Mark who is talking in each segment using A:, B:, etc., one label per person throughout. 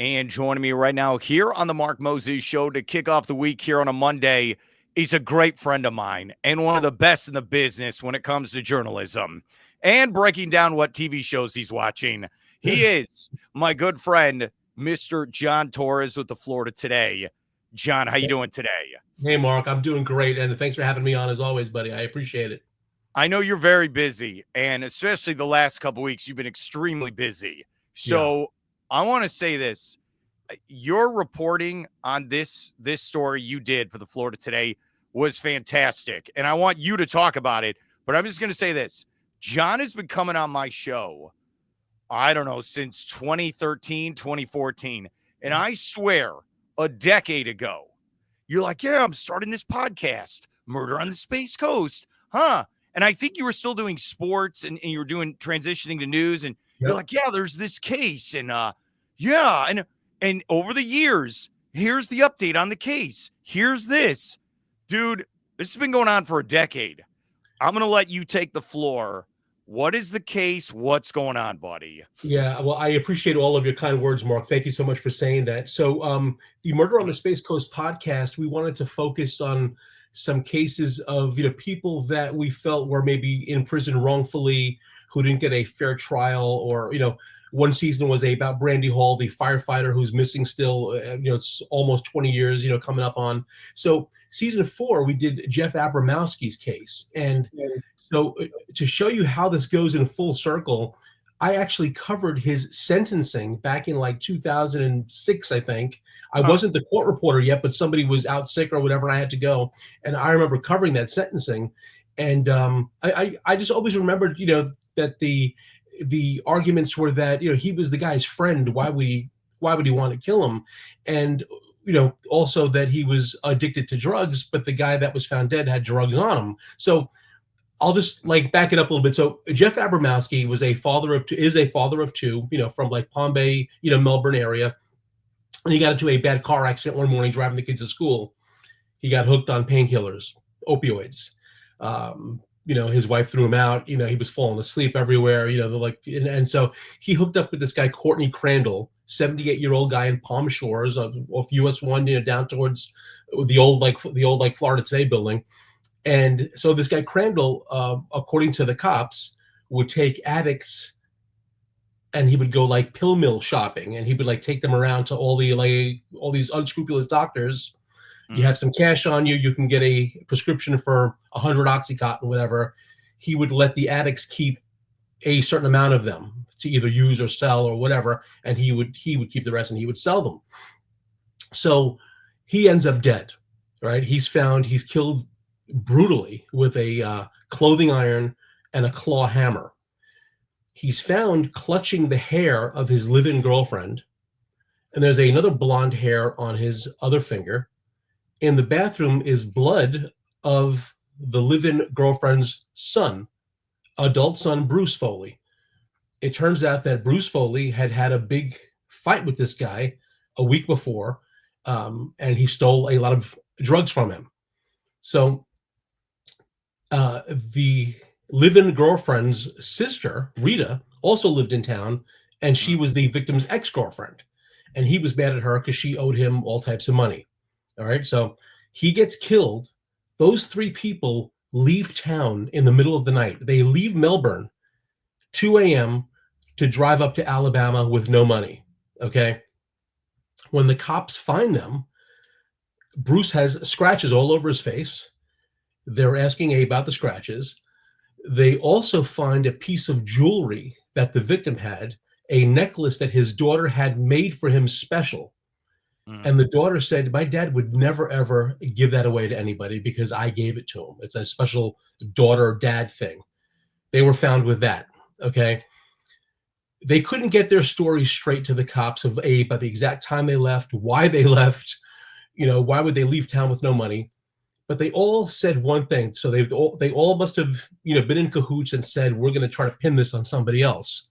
A: And joining me right now here on the Mark Moses Show to kick off the week here on a Monday, he's a great friend of mine and one of the best in the business when it comes to journalism and breaking down what TV shows he's watching. He is my good friend, Mr. John Torres with the Florida Today. John, how you doing today?
B: Hey, Mark, I'm doing great, and thanks for having me on as always, buddy. I appreciate it.
A: I know you're very busy, and especially the last couple weeks, you've been extremely busy.
B: Yeah.
A: So I want to say this. Your reporting on this story you did for the Florida Today was fantastic, and I want you to talk about it. But I'm just going to say this: John has been coming on my show, I don't know, since 2013, 2014, and I swear, a decade ago, you're like, "Yeah, I'm starting this podcast, Murder on the Space Coast, huh?" And I think you were still doing sports, and you were doing transitioning to news, and you're
B: Yep.
A: like, "Yeah, there's this case, and yeah, and over the years, here's the update on the case. Here's this. Dude, this has been going on for a decade. I'm going to let you take the floor. What is the case? What's going on, buddy?
B: Yeah. Well, I appreciate all of your kind words, Mark. Thank you so much for saying that. So, the Murder on the Space Coast podcast, we wanted to focus on some cases of people that we felt were maybe in prison wrongfully, who didn't get a fair trial, or one season was about Brandy Hall, the firefighter who's missing still. It's almost 20 years, coming up on. So, season 4, we did Jeff Abramowski's case, and so to show you how this goes in full circle, I actually covered his sentencing back in like 2006, I think. I
A: Huh.
B: wasn't the court reporter yet, but somebody was out sick or whatever, and I had to go. And I remember covering that sentencing, and I just always remembered, that the arguments were that he was the guy's friend. Why would he want to kill him? And also that he was addicted to drugs, but the guy that was found dead had drugs on him. So I'll just like back it up a little bit. So Jeff Abramowski was a father of two, is a father of two, from like Palm Bay, Melbourne area. And he got into a bad car accident one morning driving the kids to school. He got hooked on painkillers, opioids. His wife threw him out. He was falling asleep everywhere. And so he hooked up with this guy, Courtney Crandall, 78-year-old guy in Palm Shores off US 1, down towards the old Florida Today building. And so this guy Crandall, according to the cops, would take addicts and he would go like pill mill shopping, and he would like take them around to all these unscrupulous doctors. You have some cash on you, you can get a prescription for 100 Oxycontin, whatever. He would let the addicts keep a certain amount of them to either use or sell or whatever, and he would keep the rest and he would sell them. So he ends up dead, right? He's killed brutally with a clothing iron and a claw hammer. He's found clutching the hair of his live-in girlfriend, and there's another blonde hair on his other finger. In the bathroom is blood of the live-in girlfriend's son, adult son Bruce Foley. It turns out that Bruce Foley had a big fight with this guy a week before, and he stole a lot of drugs from him. So the live-in girlfriend's sister, Rita, also lived in town, and she was the victim's ex-girlfriend. And he was mad at her because she owed him all types of money. All right, so he gets killed. Those 3 people leave town in the middle of the night. They leave Melbourne, 2 a.m., to drive up to Alabama with no money, okay? When the cops find them, Bruce has scratches all over his face. They're asking about the scratches. They also find a piece of jewelry that the victim had, a necklace that his daughter had made for him special. And the daughter said, my dad would never, ever give that away to anybody because I gave it to him. It's a special daughter-dad thing. They were found with that, okay? They couldn't get their story straight to the cops about the exact time they left, why they left, why would they leave town with no money? But they all said one thing. So they all must have been in cahoots and said, we're going to try to pin this on somebody else.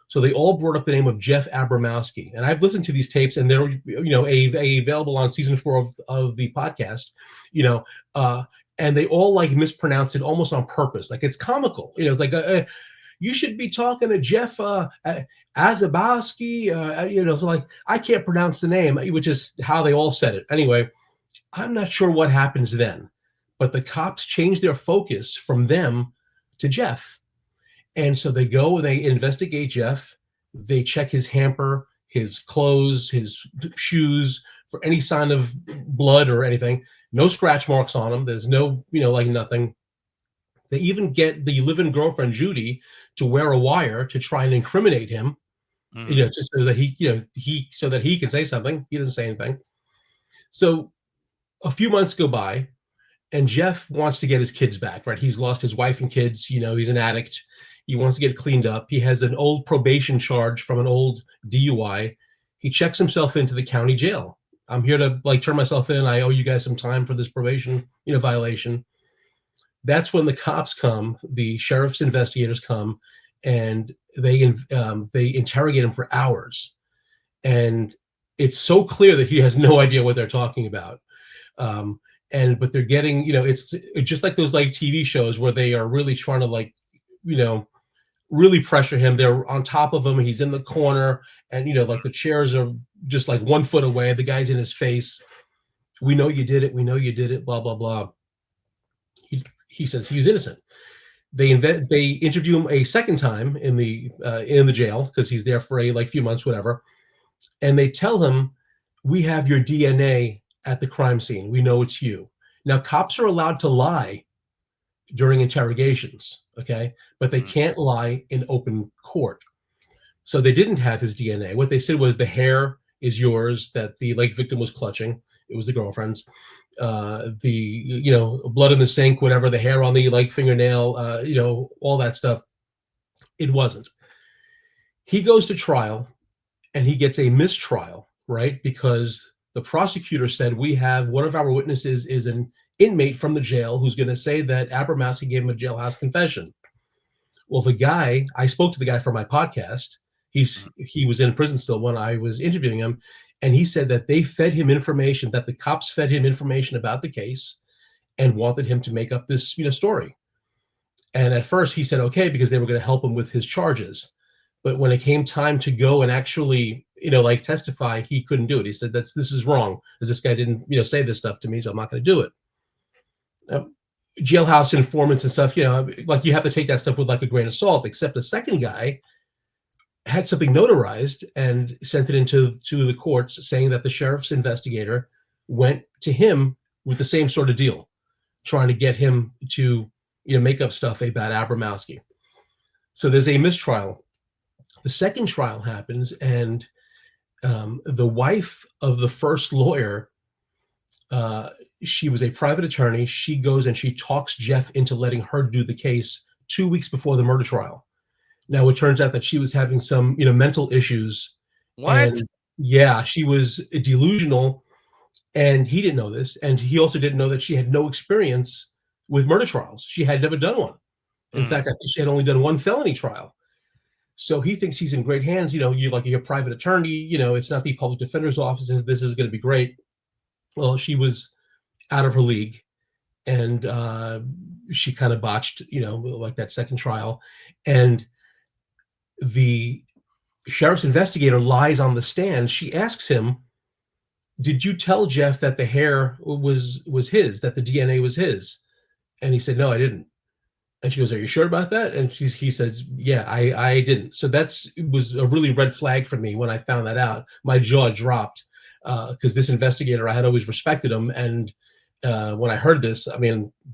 B: So they all brought up the name of Jeff Abramowski. And I've listened to these tapes, and they're available on season 4 of the podcast. And they all like mispronounce it almost on purpose. Like it's comical. It's like you should be talking to Jeff Abramowski. So like, I can't pronounce the name, which is how they all said it. Anyway, I'm not sure what happens then, but the cops change their focus from them to Jeff. And so they go and they investigate Jeff. They check his hamper, his clothes, his shoes for any sign of blood or anything. No scratch marks on him. There's no, like nothing. They even get the live-in girlfriend, Judy, to wear a wire to try and incriminate him, just so that he can say something. He doesn't say anything. So a few months go by, and Jeff wants to get his kids back, right? He's lost his wife and kids. He's an addict. He wants to get cleaned up. He has an old probation charge from an old DUI. He checks himself into the county jail. I'm here to turn myself in. I owe you guys some time for this probation, violation. That's when the cops come, the sheriff's investigators come, and they interrogate him for hours. And it's so clear that he has no idea what they're talking about. But they're getting, it's just like those TV shows where they are really trying to really pressure him. They're on top of him. He's in the corner, and the chairs are just 1 foot away. The guy's in his face. We know you did it. We know you did it. Blah blah blah. He says he was innocent. They interview him a second time in the jail because he's there for a few months, whatever. And they tell him, we have your DNA at the crime scene. We know it's you. Now, cops are allowed to lie during interrogations, okay? But they can't lie in open court. So they didn't have his DNA. What they said was the hair is yours that the victim was clutching. It was the girlfriend's. The blood in the sink, whatever, the hair on the fingernail, all that stuff. It wasn't. He goes to trial, and he gets a mistrial, right? Because the prosecutor said, we have one of our witnesses is an inmate from the jail who's going to say that Abramowski gave him a jailhouse confession. Well, I spoke to the guy for my podcast. He was in prison still when I was interviewing him. And he said that they fed him information, that the cops fed him information about the case and wanted him to make up this story. And at first he said, okay, because they were going to help him with his charges. But when it came time to go and actually, testify, he couldn't do it. He said, this is wrong, because this guy didn't, say this stuff to me, so I'm not going to do it. Jailhouse informants and stuff, you have to take that stuff with a grain of salt, except the second guy had something notarized and sent it into the courts saying that the sheriff's investigator went to him with the same sort of deal, trying to get him to make up stuff about Abramowski. So there's a mistrial. The second trial happens, and the wife of the first lawyer, she was a private attorney. She goes and she talks Jeff into letting her do the case 2 weeks before the murder trial. Now, it turns out that she was having some, mental issues.
A: What?
B: And, yeah, she was delusional, and he didn't know this. And he also didn't know that she had no experience with murder trials. She had never done one. In fact, I think she had only done one felony trial. So he thinks he's in great hands. You're a private attorney. It's not the public defender's office. This is going to be great. Well, she was out of her league, and she kind of botched, that second trial. And the sheriff's investigator lies on the stand. She asks him, did you tell Jeff that the hair was his, that the DNA was his? And he said, no, I didn't. And she goes, are you sure about that? And he says, yeah, I didn't. So it was a really red flag for me when I found that out. My jaw dropped because this investigator, I had always respected him. And when I heard this,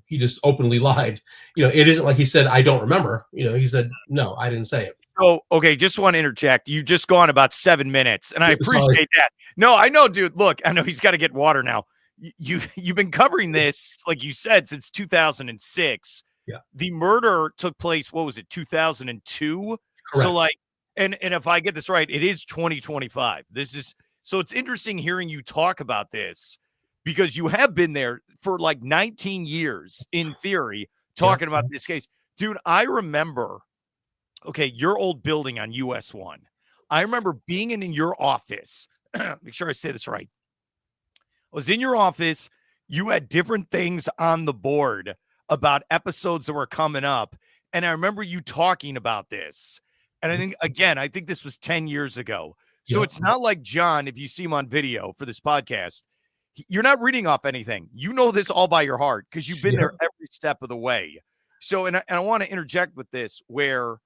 B: he just openly lied. It isn't like he said, I don't remember. He said, no, I didn't say it.
A: Oh, okay. Just want to interject. You've just gone about 7 minutes, and I appreciate that. No, I know, dude. Look, I know he's got to get water now. You've been covering this, like you said, since 2006.
B: Yeah.
A: The murder took place, what was it, 2002?
B: Correct.
A: So and if I get this right, it is 2025. So it's interesting hearing you talk about this, because you have been there for 19 years in theory talking about this case. Dude, I remember, your old building on US 1. I remember being in your office. Make sure I say this right. I was in your office. You had different things on the board about episodes that were coming up. And I remember you talking about this. And I
B: Mhm.
A: think, again, I think this was 10 years ago. So
B: Yep.
A: it's not like John, if you see him on video for this podcast, you're not reading off anything. You know this all by your heart because you've been there
B: Yep.
A: every step of the way. So, and I want to interject with this where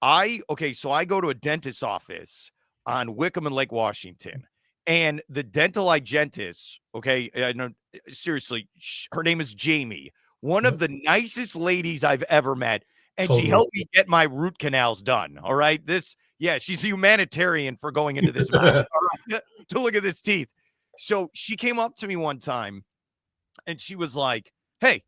A: so I go to a dentist's office on Wickham and Lake Washington, and the dental hygienist, okay, I know, seriously, her name is Jamie, one of
B: Yep.
A: the nicest ladies I've ever met, and she
B: Totally.
A: helped me get my root canals done. All right, she's a humanitarian for going into this mountain, all right, to look at this teeth. So she came up to me one time, and she was like, "Hey,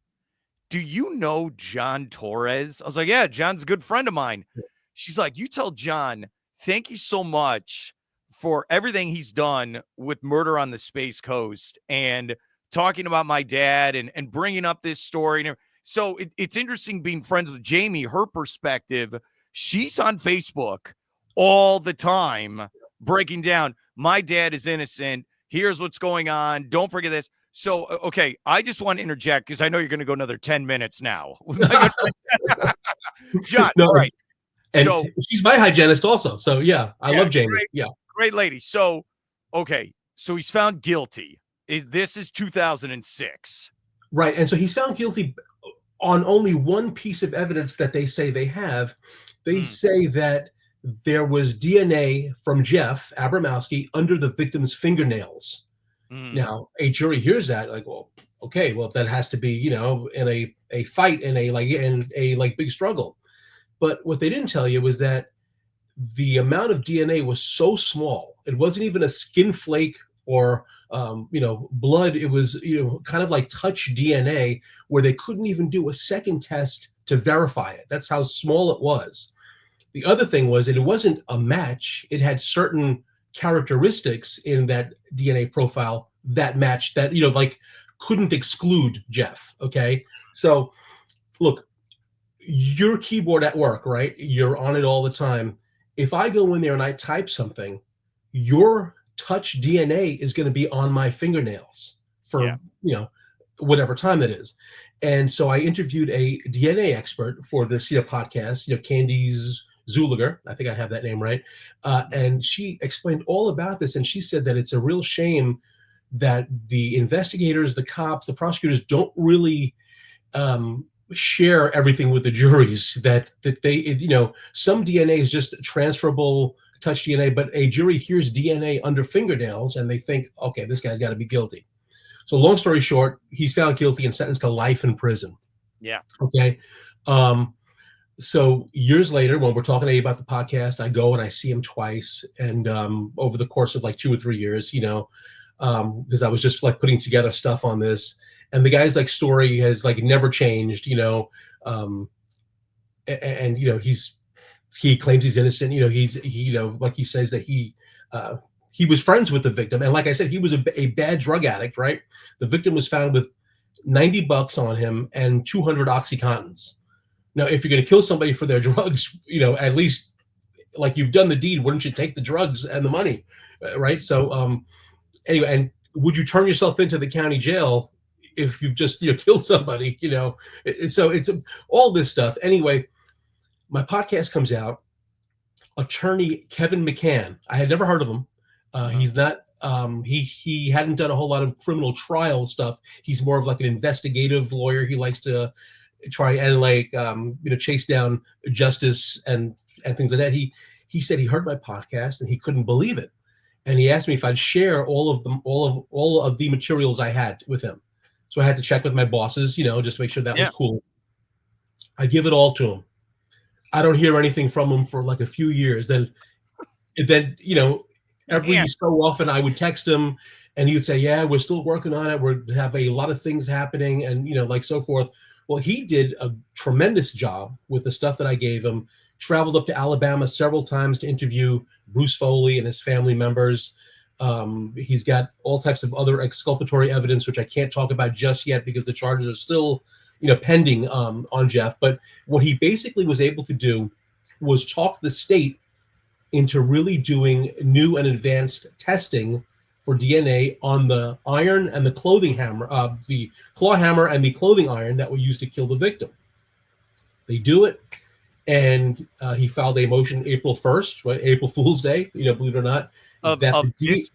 A: do you know John Torres?" I was like, "Yeah, John's a good friend of mine." She's like, "You tell John, thank you so much for everything he's done with Murder on the Space Coast and talking about my dad and bringing up this story." And so it's interesting being friends with Jamie, her perspective. She's on Facebook all the time breaking down, my dad is innocent. Here's what's going on. Don't forget this. So, okay, I just want to interject because I know you're going to go another 10 minutes now. John,
B: No,
A: all right.
B: and
A: So,
B: she's my hygienist also. So yeah, I
A: yeah,
B: love Jamie.
A: great,
B: Yeah.
A: great lady. So, okay, so he's found guilty. This is 2006.
B: Right. And so he's found guilty on only one piece of evidence that they say they have. They
A: Mm,
B: say that there was DNA from Jeff Abramowski under the victim's fingernails.
A: mm,
B: Now, a jury hears that, like, well, okay, well, that has to be, in a fight, in a big struggle. But what they didn't tell you was that the amount of DNA was so small. It wasn't even a skin flake or blood. It was kind of like touch DNA, where they couldn't even do a second test to verify it. That's how small it was. The other thing was that it wasn't a match. It had certain characteristics in that DNA profile that matched that, like couldn't exclude Jeff. Okay. So look, your keyboard at work, right? You're on it all the time. If I go in there and I type something, your touch DNA is going to be on my fingernails
A: yeah.
B: for, whatever time that is. And so I interviewed a DNA expert for this, podcast, Candice Zuliger. I think I have that name right. And she explained all about this. And she said that it's a real shame that the investigators, the cops, the prosecutors don't really share everything with the juries, that they, some DNA is just transferable touch DNA, but a jury hears DNA under fingernails and they think, okay, this guy's got to be guilty. So long story short, he's found guilty and sentenced to life in prison.
A: Yeah.
B: Okay. So years later, when we're talking to you about the podcast, I go and I see him twice. And over the course of like 2 or 3 years, because I was just like putting together stuff on this. And the guy's like story has like never changed, and he claims he's innocent. Like he says that he was friends with the victim, and like I said, he was a bad drug addict, right? The victim was found with $90 on him and 200 OxyContins. Now, if you're going to kill somebody for their drugs, at least like you've done the deed, wouldn't you take the drugs and the money, right? So anyway, and would you turn yourself into the county jail if you've just killed somebody? So it's all this stuff. Anyway, my podcast comes out. Attorney Kevin McCann, I had never heard of him. He's not. He hadn't done a whole lot of criminal trial stuff. He's more of like an investigative lawyer. He likes to try and chase down justice and things like that. He said he heard my podcast and he couldn't believe it, and he asked me if I'd share all of the materials I had with him. So I had to check with my bosses, just to make sure that was cool. I give it all to him. I don't hear anything from him for like a few years. Then every so often I would text him and he would say, yeah, we're still working on it. We have a lot of things happening and, like so forth. Well, he did a tremendous job with the stuff that I gave him, traveled up to Alabama several times to interview Bruce Foley and his family members. He's got all types of other exculpatory evidence, which I can't talk about just yet because the charges are still, pending on Jeff. But what he basically was able to do was talk the state into really doing new and advanced testing for DNA on the iron and the clothing hammer, the claw hammer and the clothing iron that were used to kill the victim. They do it, and he filed a motion April 1st, right, April Fool's Day, believe it or not,
A: Of
B: that
A: of this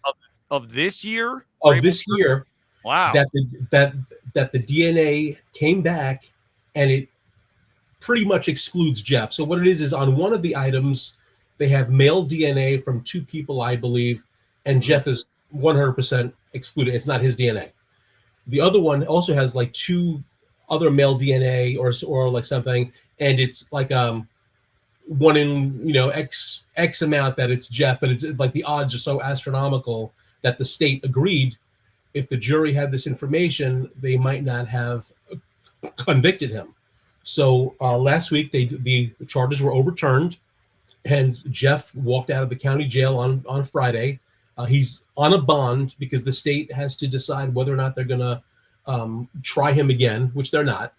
A: of this year or
B: of
A: April
B: this
A: 1st?
B: year,
A: Wow.
B: that the DNA came back, and it pretty much excludes Jeff. So what it is on one of the items, they have male DNA from two people, I believe, and Jeff is 100% excluded. It's not his DNA. The other one also has like two other male DNA or like something, and it's like one in X amount that it's Jeff, but it's like the odds are so astronomical that the state agreed if the jury had this information, they might not have convicted him. So last week, the charges were overturned, and Jeff walked out of the county jail on Friday. He's on a bond because the state has to decide whether or not they're going to try him again, which they're not,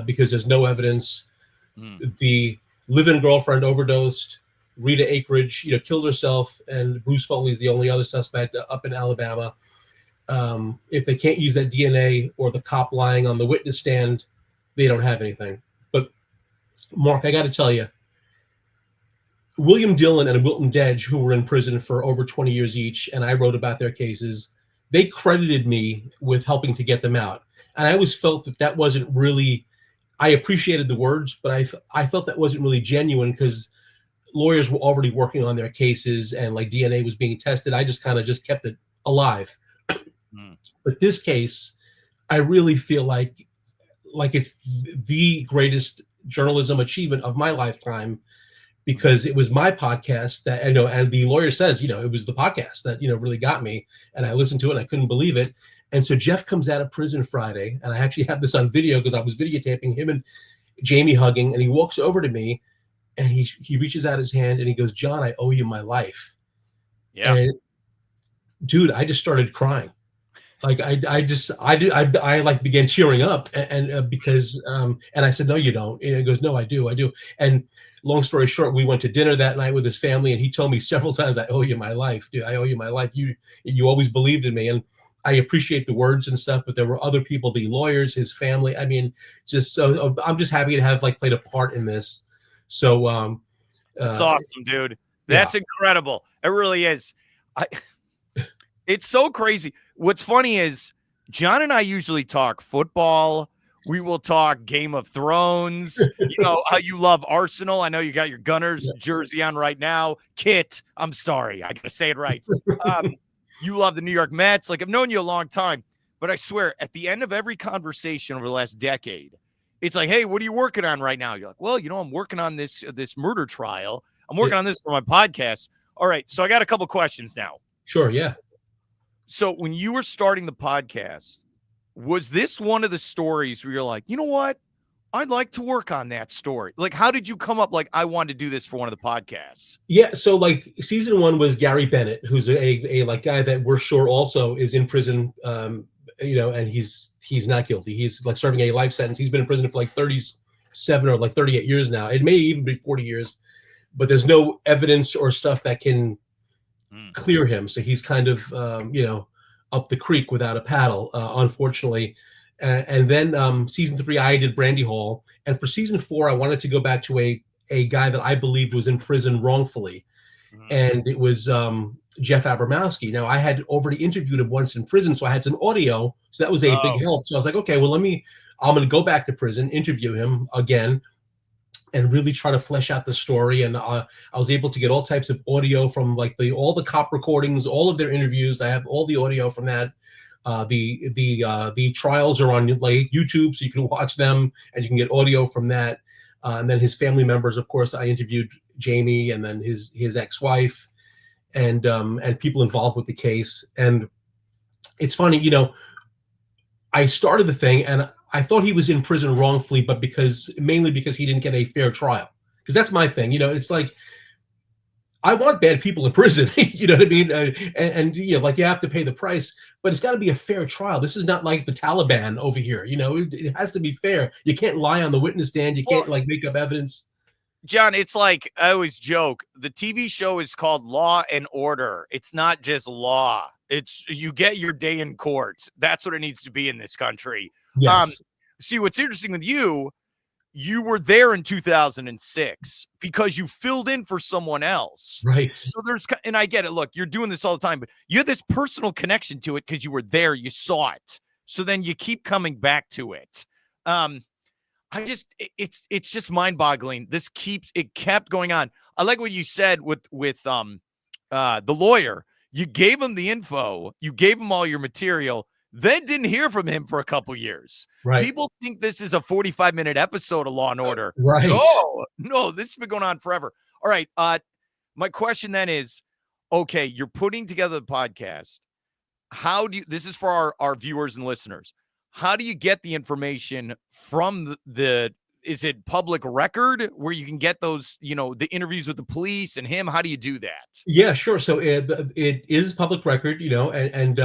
B: because there's no evidence. The live-in girlfriend overdosed. Rita Akridge, killed herself, and Bruce Foley's the only other suspect up in Alabama. If they can't use that DNA or the cop lying on the witness stand, they don't have anything. But Mark, I got to tell you, William Dillon and Wilton Dedge, who were in prison for over 20 years each, and I wrote about their cases, they credited me with helping to get them out. And I always felt that wasn't really, I appreciated the words, but I felt that wasn't really genuine because lawyers were already working on their cases and like DNA was being tested. I just kind of just kept it alive. But this case, I really feel like it's the greatest journalism achievement of my lifetime, because it was my podcast that I know, and the lawyer says, it was the podcast that, really got me, and I listened to it and I couldn't believe it. And so Jeff comes out of prison Friday, and I actually have this on video because I was videotaping him and Jamie hugging, and he walks over to me and he reaches out his hand and he goes, "John, I owe you my life."
A: Yeah.
B: And dude, I just started crying. Like I like began tearing up and because and I said, "No, you don't." And he goes, "No, I do. And long story short, we went to dinner that night with his family, and he told me several times, "I owe you my life, dude. I owe you my life. You always believed in me." And I appreciate the words and stuff, but there were other people, the lawyers, his family. I mean, just so I'm just happy to have played a part in this. So
A: that's awesome, dude. That's incredible. It really is. It's so crazy. What's funny is John and I usually talk football. We will talk Game of Thrones. How you love Arsenal. I know you got your Gunners jersey on right now. Kit. I'm sorry. I got to say it right. You love the New York Mets. Like, I've known you a long time, but I swear at the end of every conversation over the last decade, it's like, "Hey, what are you working on right now?" You're like, "Well, I'm working on this murder trial. I'm working on this for my podcast." All right. So I got a couple questions now.
B: Sure. Yeah.
A: So when you were starting the podcast, was this one of the stories where you're like, "You know what? I'd like to work on that story"? Like, how did you come up? Like, I wanted to do this for one of the podcasts.
B: Yeah. So like season 1 was Gary Bennett, who's a like guy that we're sure also is in prison. And he's not guilty. He's like serving a life sentence. He's been in prison for like 37 or like 38 years now. It may even be 40 years, but there's no evidence or stuff that can clear him. So he's kind of, up the creek without a paddle, unfortunately. And then season 3, I did Brandy Hall. And for season 4, I wanted to go back to a guy that I believed was in prison wrongfully. And it was Jeff Abramowski. Now, I had already interviewed him once in prison, so I had some audio. So that was a big help. So I was like, okay, well, I'm going to go back to prison, interview him again, and really try to flesh out the story. And I was able to get all types of audio from like all the cop recordings, all of their interviews. I have all the audio from that. The trials are on like YouTube, so you can watch them and you can get audio from that. And then his family members, of course, I interviewed Jamie and then his ex-wife and people involved with the case. And it's funny, I started the thing and I thought he was in prison wrongfully, but mainly because he didn't get a fair trial. Because that's my thing. It's like, I want bad people in prison. You know what I mean? And like you have to pay the price, but it's got to be a fair trial. This is not like the Taliban over here. It has to be fair. You can't lie on the witness stand. You can't make up evidence.
A: John, it's like I always joke. The TV show is called Law and Order. It's not just law. It's you get your day in court. That's what it needs to be in this country.
B: Yes.
A: See, what's interesting with you you were there in 2006 because you filled in for someone else.
B: Right.
A: So and I get it. Look, you're doing this all the time, but you had this personal connection to it because you were there, you saw it. So then you keep coming back to it. It's just mind-boggling. It kept going on. I like what you said with the lawyer. You gave him the info, you gave him all your material, then didn't hear from him for a couple years.
B: Right.
A: People think this is a 45-minute episode of Law and Order.
B: Right.
A: No, this has been going on forever. All right. My question then is, okay, you're putting together the podcast. This is for our viewers and listeners. How do you get the information from is it public record where you can get those, the interviews with the police and him? How do you do that?
B: Yeah, sure. So it is public record, and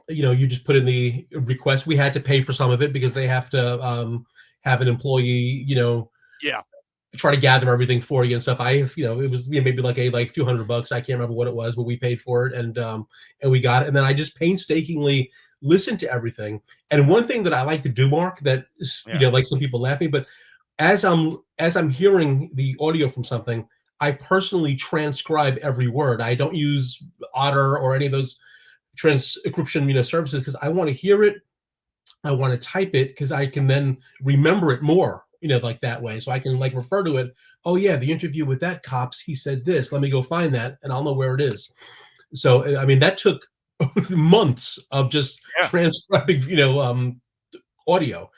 B: you just put in the request. We had to pay for some of it because they have to have an employee,
A: Yeah.
B: try to gather everything for you and stuff. It was maybe like a few $100. I can't remember what it was, but we paid for it and we got it. And then I just painstakingly listened to everything. And one thing that I like to do, Mark, that like some people laugh at me, but as I'm hearing the audio from something, I personally transcribe every word. I don't use Otter or any of those transcription services because I want to hear it. I want to type it because I can then remember it more. Like that way. So I can refer to it. Oh yeah, the interview with that cops, he said this. Let me go find that and I'll know where it is. So, I mean, that took months of just transcribing, audio.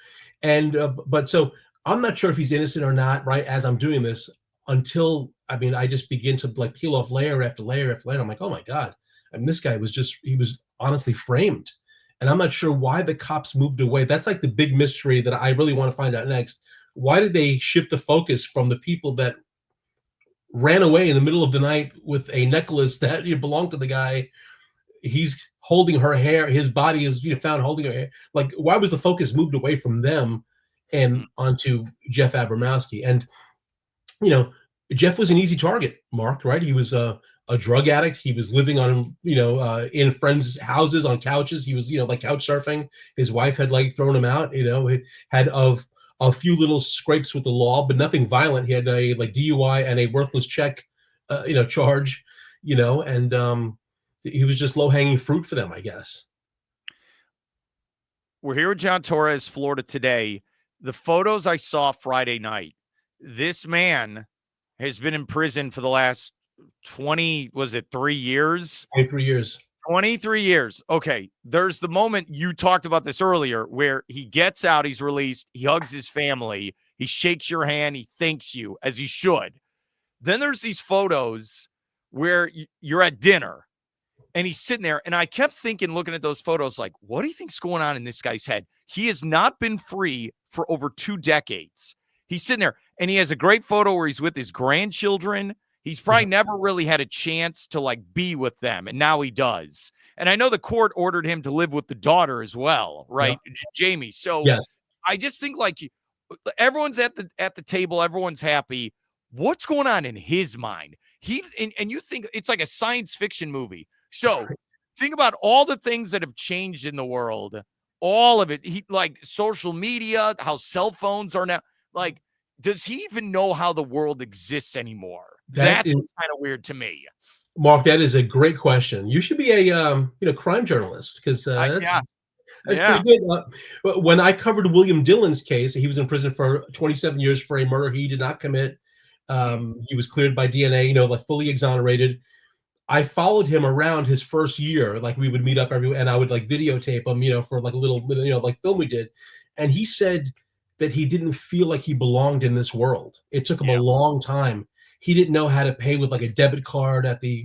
B: And, but so I'm not sure if he's innocent or not, right? As I'm doing this until, I just begin to peel off layer after layer after layer. I'm like, oh my God. This guy he was honestly framed. And I'm not sure why the cops moved away. That's like the big mystery that I really want to find out next. Why did they shift the focus from the people that ran away in the middle of the night with a necklace that belonged to the guy? He's holding her hair. His body is found holding her hair. Why was the focus moved away from them and onto Jeff Abramowski? And, Jeff was an easy target, Mark, right? He was a drug addict. He was living on, in friends' houses on couches. He was, couch surfing. His wife had thrown him out, he had a few little scrapes with the law, but nothing violent. He had a DUI and a worthless check, charge, and he was just low hanging fruit for them, I guess.
A: We're here with John Torres, Florida Today. The photos I saw Friday night, this man has been in prison for the last 3 years?
B: 23 years.
A: 23 years. Okay. There's the moment you talked about this earlier where he gets out, he's released, he hugs his family, he shakes your hand, he thanks you as he should. Then there's these photos where you're at dinner and he's sitting there. And I kept thinking, looking at those photos, what do you think's going on in this guy's head? He has not been free for over 2 decades. He's sitting there and he has a great photo where he's with his grandchildren. He's probably never really had a chance to be with them, and now he does. And I know the court ordered him to live with the daughter as well, right, Jamie? So
B: yes.
A: I just think everyone's at the table, everyone's happy. What's going on in his mind? And you think it's like a science fiction movie. So think about all the things that have changed in the world, all of it. He social media, how cell phones are now. Does he even know how the world exists anymore? That's what's kind of weird to me.
B: Mark, that is a great question. You should be a crime journalist because that's pretty good. When I covered William Dillon's case, he was in prison for 27 years for a murder he did not commit. He was cleared by DNA, fully exonerated. I followed him around his first year. We would meet up and I would videotape him, for a little film we did. And he said that he didn't feel like he belonged in this world. It took him a long time. He didn't know how to pay with a debit card at the,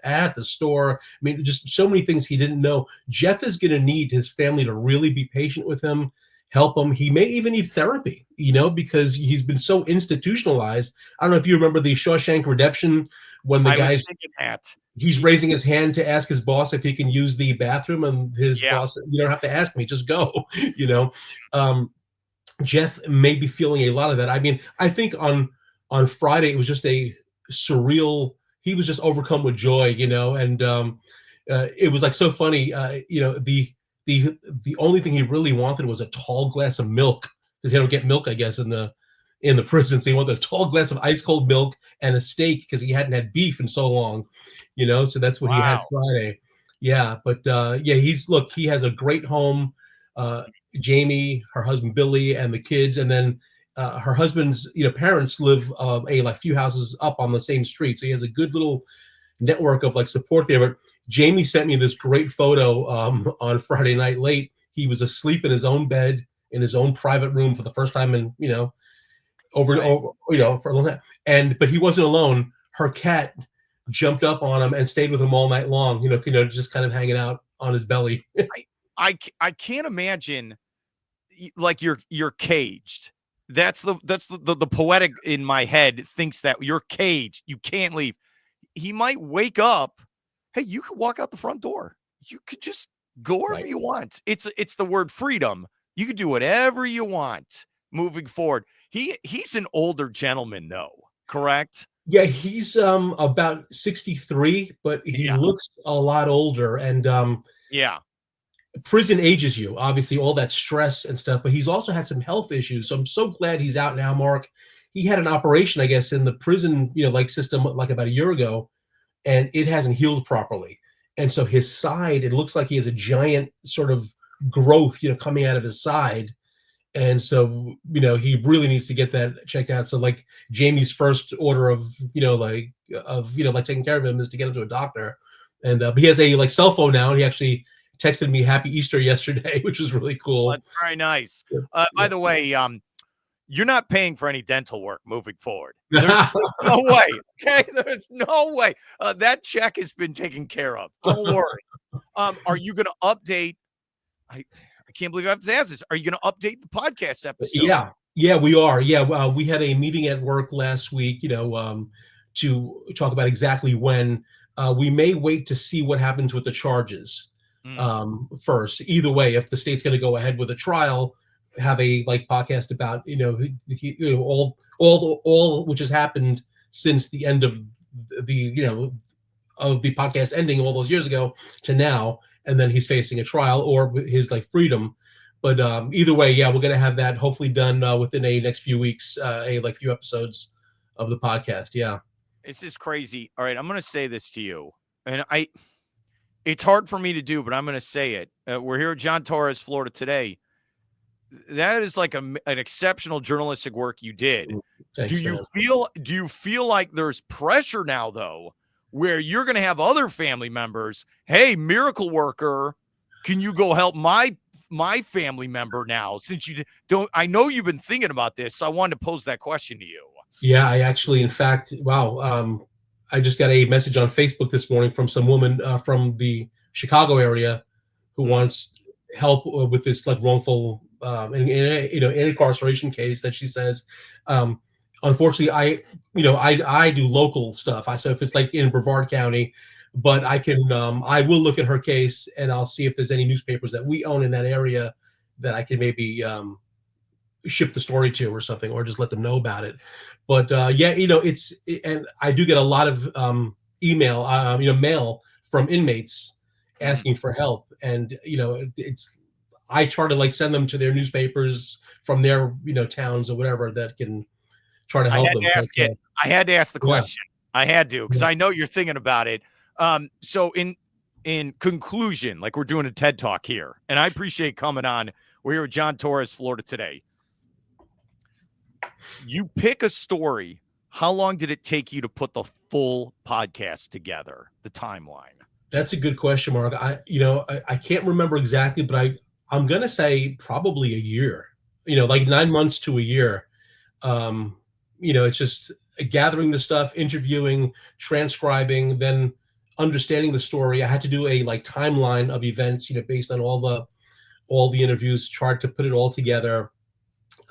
B: at the store. Just so many things he didn't know. Jeff is going to need his family to really be patient with him, help him. He may even need therapy, because he's been so institutionalized. I don't know if you remember the Shawshank Redemption when the guy's he's raising his hand to ask his boss if he can use the bathroom, and his boss, you don't have to ask me, just go. Jeff may be feeling a lot of that. I think on Friday, it was just a surreal, he was just overcome with joy, and it was so funny. The only thing he really wanted was a tall glass of milk because they don't get milk, I guess, in the prison. So he wanted a tall glass of ice cold milk and a steak because he hadn't had beef in so long, So that's what he had
A: Wow.
B: Friday. Yeah, but yeah, he has a great home. Jamie, her husband Billy, and the kids, and then her husband's parents live a few houses up on the same street, so he has a good little network of support there. But Jamie sent me this great photo on Friday night late. He was asleep in his own bed in his own private room for the first time in over for a long time. But he wasn't alone. Her cat jumped up on him and stayed with him all night long. Just kind of hanging out on his belly.
A: I can't imagine like you're caged. That's the poetic in my head thinks that you're caged. You can't leave. He might wake up. Hey, you could walk out the front door. You could just go wherever you want. It's the word freedom. You could do whatever you want moving forward. He's an older gentleman though, correct?
B: Yeah, he's about 63, but he looks a lot older. And
A: yeah.
B: Prison ages you, obviously, all that stress and stuff, but he's also had some health issues. So I'm so glad he's out now, Mark. He had an operation, I guess, in the prison, system about a year ago, and it hasn't healed properly. And so his side, it looks like he has a giant sort of growth, coming out of his side. And so, he really needs to get that checked out. So Jamie's first order of, taking care of him is to get him to a doctor. And but he has a cell phone now, and he actually texted me Happy Easter yesterday, which was really cool.
A: That's very nice. By the way, you're not paying for any dental work moving forward. There's no way. Okay, there's no way. That check has been taken care of. Don't worry. Are you going to update? I can't believe I have to ask this. Are you going to update the podcast episode?
B: Yeah, we are. Yeah, we had a meeting at work last week, to talk about exactly when. We may wait to see what happens with the charges first. Either way, if the state's going to go ahead with a trial, have a podcast about all which has happened since the end of the of the podcast ending all those years ago to now, and then he's facing a trial or his freedom. But either way, yeah, we're going to have that hopefully done within a next few weeks, few episodes of the podcast. Yeah.
A: This is crazy. All right, I'm going to say this to you, and it's hard for me to do, but I'm going to say it. We're here at John Torres, Florida today. That is an exceptional journalistic work you did.
B: Thanks,
A: do you feel like there's pressure now though, where you're going to have other family members? Hey, miracle worker, can you go help my family member now? Since you don't, I know you've been thinking about this, so I wanted to pose that question to you.
B: Yeah, I actually, in fact, wow. I just got a message on Facebook this morning from some woman from the Chicago area who wants help with this wrongful incarceration case that she says. Unfortunately, I do local stuff. So if it's in Brevard County, but I will look at her case and I'll see if there's any newspapers that we own in that area that I can maybe ship the story to or something, or just let them know about it. But and I do get a lot of email, mail from inmates asking for help, and I try to send them to their newspapers from their towns or whatever that can try to help them.
A: I had to ask the question. I had to, because I know you're thinking about it. So in conclusion, we're doing a TED Talk here, and I appreciate coming on. We're here with John Torres, Florida today. You pick a story. How long did it take you to put the full podcast together? The timeline.
B: That's a good question, Mark. I can't remember exactly, but I'm gonna say probably a year. 9 months to a year. It's just gathering the stuff, interviewing, transcribing, then understanding the story. I had to do a timeline of events, based on all the interviews, tried to put it all together.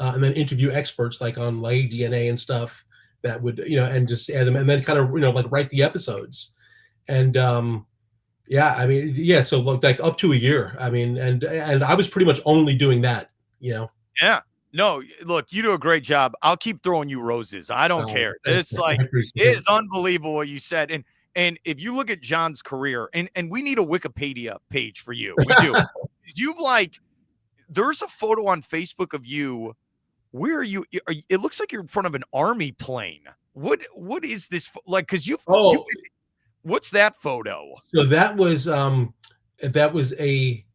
B: And then interview experts on DNA and stuff that would, and just add them, and then kind of, write the episodes. And so up to a year. And I was pretty much only doing that,
A: Yeah. No, look, you do a great job. I'll keep throwing you roses. I don't care. It's it is unbelievable what you said. And if you look at John's career, and we need a Wikipedia page for you. We do. You've there's a photo on Facebook of you Where are you? It looks like you're in front of an army plane. What is this like? Because you
B: Oh,
A: what's that photo?
B: so that was a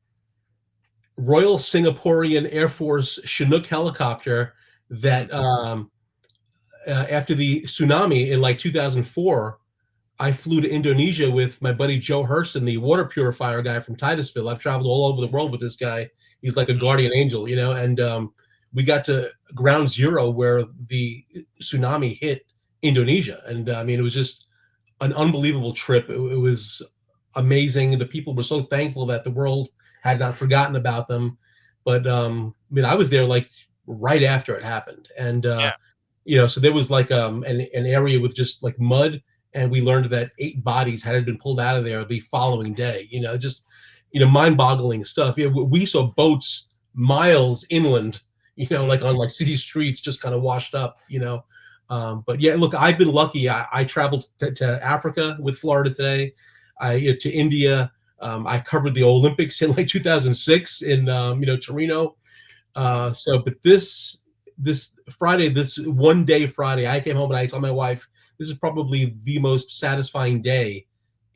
B: Royal Singaporean Air Force Chinook helicopter that after the tsunami in like 2004, I flew to Indonesia with my buddy Joe Hurston, the water purifier guy from Titusville. I've traveled all over the world with this guy. He's like a guardian angel, you know, and we got to ground zero where the tsunami hit Indonesia. And I mean, it was just an unbelievable trip. It was amazing. The people were so thankful that the world had not forgotten about them. But I mean, I was there like right after it happened. And,
A: Yeah.
B: you know, so there was like an area with just like mud. And we learned that 8 bodies had been pulled out of there the following day, you know, just, you know, mind boggling stuff. You know, we saw boats miles inland, you know, like on like city streets, just kind of washed up, you know. But yeah, look, I've been lucky. I traveled to Africa with Florida Today, to India. I covered the Olympics in like 2006 in, you know, Torino. But this Friday, this one day Friday, I came home and I told my wife, this is probably the most satisfying day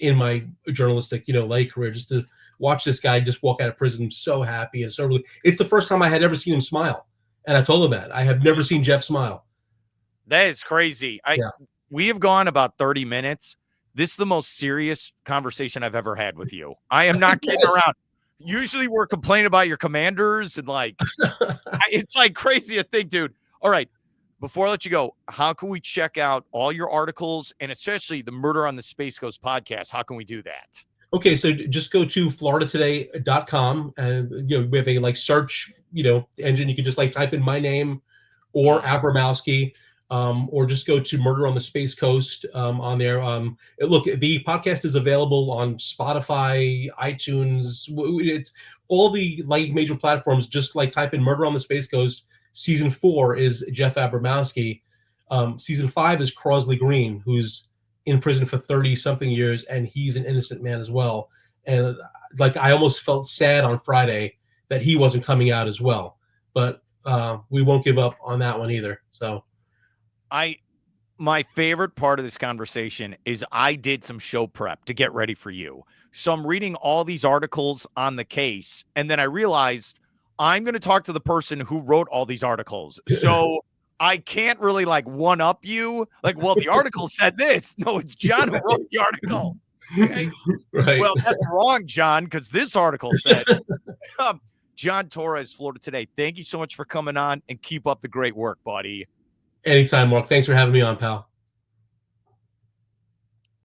B: in my journalistic, you know, life career, just to watch this guy just walk out of prison so happy and so really. It's the first time I had ever seen him smile. And I told him that. I have never seen Jeff smile.
A: That is crazy. We have gone about 30 minutes. This is the most serious conversation I've ever had with you. I am not kidding around. Usually we're complaining about your commanders and like, it's like crazy to think, dude. All right. Before I let you go, how can we check out all your articles and especially the Murder on the Space Coast podcast? How can we do that?
B: Okay, so just go to floridatoday.com and, you know, we have a like search, you know, engine. You can just like type in my name or Abramowski, or just go to Murder on the Space Coast on there. Look, the podcast is available on Spotify, iTunes, it's all the like major platforms. Just like type in Murder on the Space Coast. Season 4 is Jeff Abramowski. Season 5 is Crosley Green, who's in prison for 30-something years, and he's an innocent man as well. And like I almost felt sad on Friday that he wasn't coming out as well. But we won't give up on that one either. So
A: my favorite part of this conversation is I did some show prep to get ready for you. So I'm reading all these articles on the case, and then I realized I'm going to talk to the person who wrote all these articles. So I can't really like one up you. Like, well, the article said this. No, it's John who wrote the article. Okay?
B: Right.
A: Well, that's wrong, John, because this article said, John Torres, Florida Today. Thank you so much for coming on and keep up the great work, buddy.
B: Anytime, Mark. Thanks for having me on, pal.